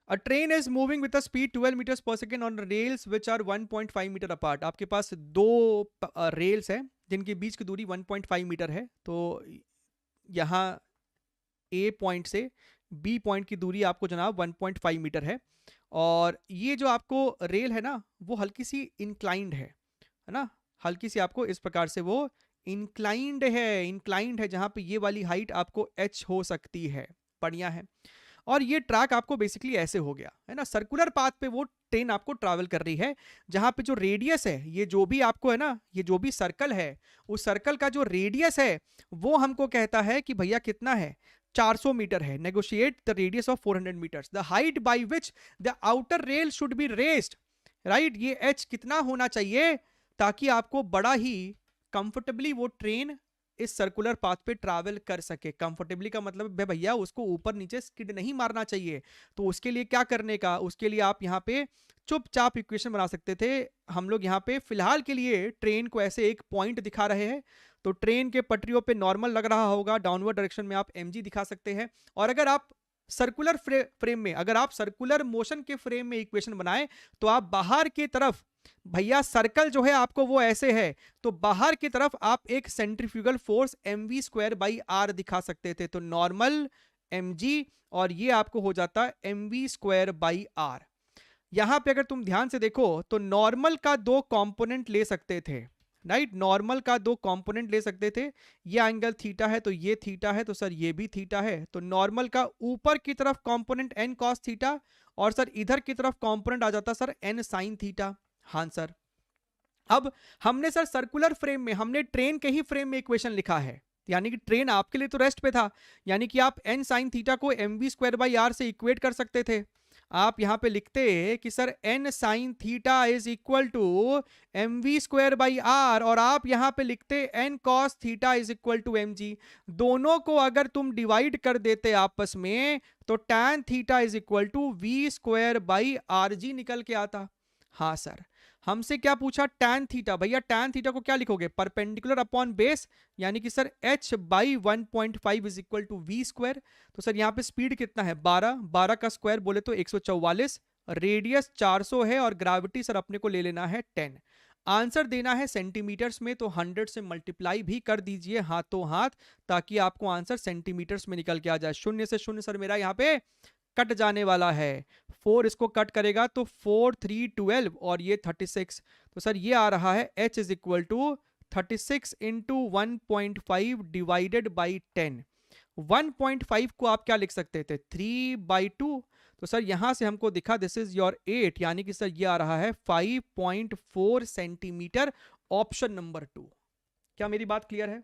A train is moving with a speed 12 metres per second on rails which are 1.5 metre apart. आपके पास दो rails है जिनके बीच की दूरी 1.5 मीटर है। तो यहाँ ए पॉइंट से बी पॉइंट की दूरी आपको जनाब 1.5 मीटर है। और ये जो आपको रेल है ना वो हल्की सी इंक्लाइंड है ना, हल्की सी आपको इस प्रकार से वो इंक्लाइंड है जहां पे ये वाली हाइट आपको एच हो सकती है। बढ़िया है। और ये ट्रैक आपको बेसिकली ऐसे हो गया है ना, सर्कुलर पाथ पे वो ट्रेन आपको ट्रैवल कर रही है जहां पे जो रेडियस है, ये जो भी आपको है ना, ये जो भी सर्कल है, उस सर्कल का जो रेडियस है वो हमको कहता है कि भैया कितना है, 400 मीटर है। Negotiate the radius of 400 metres, the height by which the outer rail should be raised, right. ये एच कितना होना चाहिए ताकि आपको बड़ा ही कंफर्टेबली वो ट्रेन इस सर्कुलर पाथ पे ट्रैवल कर सके। कंफर्टेबली का मतलब है भैया उसको ऊपर नीचे स्किड नहीं मारना चाहिए। तो उसके लिए क्या करने का, उसके लिए आप यहाँ पे चुपचाप इक्वेशन बना सकते थे। हम लोग यहाँ पे फिलहाल के लिए ट्रेन को ऐसे एक पॉइंट दिखा रहे हैं। तो ट्रेन के पटरियों पे नॉर्मल लग रहा होगा, डाउनवर्ड डायरेक्शन में आप एमजी दिखा सकते हैं। और अगर आप सर्कुलर फ्रेम में, अगर आप सर्कुलर मोशन के फ्रेम में इक्वेशन बनाए तो आप बाहर की तरफ, भैया सर्कल जो है आपको वो ऐसे है, तो बाहर की तरफ आप एक centrifugal force mv square by r दिखा सकते थे। तो नॉर्मल mg और ये आपको हो जाता है mv स्क्वायर बाई आर। यहां पे अगर तुम ध्यान से देखो तो नॉर्मल का दो कंपोनेंट ले सकते थे, राइट। नॉर्मल का दो कंपोनेंट ले सकते थे। ये एंगल थीटा है तो ये थीटा है, तो सर ये भी थीटा है। तो नॉर्मल का ऊपर की तरफ कंपोनेंट n cos थीटा, और सर इधर की तरफ कंपोनेंट आ जाता सर n sin थीटा। हाँ सर। अब हमने सर सर्कुलर फ्रेम में, हमने ट्रेन के ही फ्रेम में इक्वेशन लिखा है, यानी कि ट्रेन आपके लिए तो रेस्ट पे था, यानी कि आप n sin थीटा को mv स्क्वायर बाई आर से इक्वेट कर सकते थे। आप यहां पे लिखते कि sir n sin theta is equal to mv square by R, और आप यहां पे लिखते n cos theta is equal to mg। दोनों को अगर तुम डिवाइड कर देते आपस में तो tan theta is equal to v square by R g निकल के आता। हाँ सर। हमसे क्या पूछा, tan थीटा। भैया tan थीटा को क्या लिखोगे, परपेंडिकुलर अपॉन बेस, यानी कि sir h by 1.5 is equal to v square. तो सर यहाँ पे स्पीड कितना है 12, 12 का स्क्वायर बोले तो 144, रेडियस 400 है, और ग्रेविटी सर अपने को ले लेना है 10। आंसर देना है सेंटीमीटर्स में, तो 100 से मल्टीप्लाई भी कर दीजिए हाथों हाथ, ताकि आपको आंसर सेंटीमीटर्स में निकल के आ जाए। शून्य से शून्य सर मेरा यहाँ पे कट जाने वाला है, 4 इसको कट करेगा तो 4 3 12 और ये 36। तो सर ये आ रहा है h is equal to 36 into 1.5 divided by 10। 1.5 को आप क्या लिख सकते थे, 3/2। तो सर यहां से हमको दिखा दिस इज योर 8, यानी कि सर ये आ रहा है 5.4 सेंटीमीटर। Option number 2। क्या मेरी बात क्लियर है?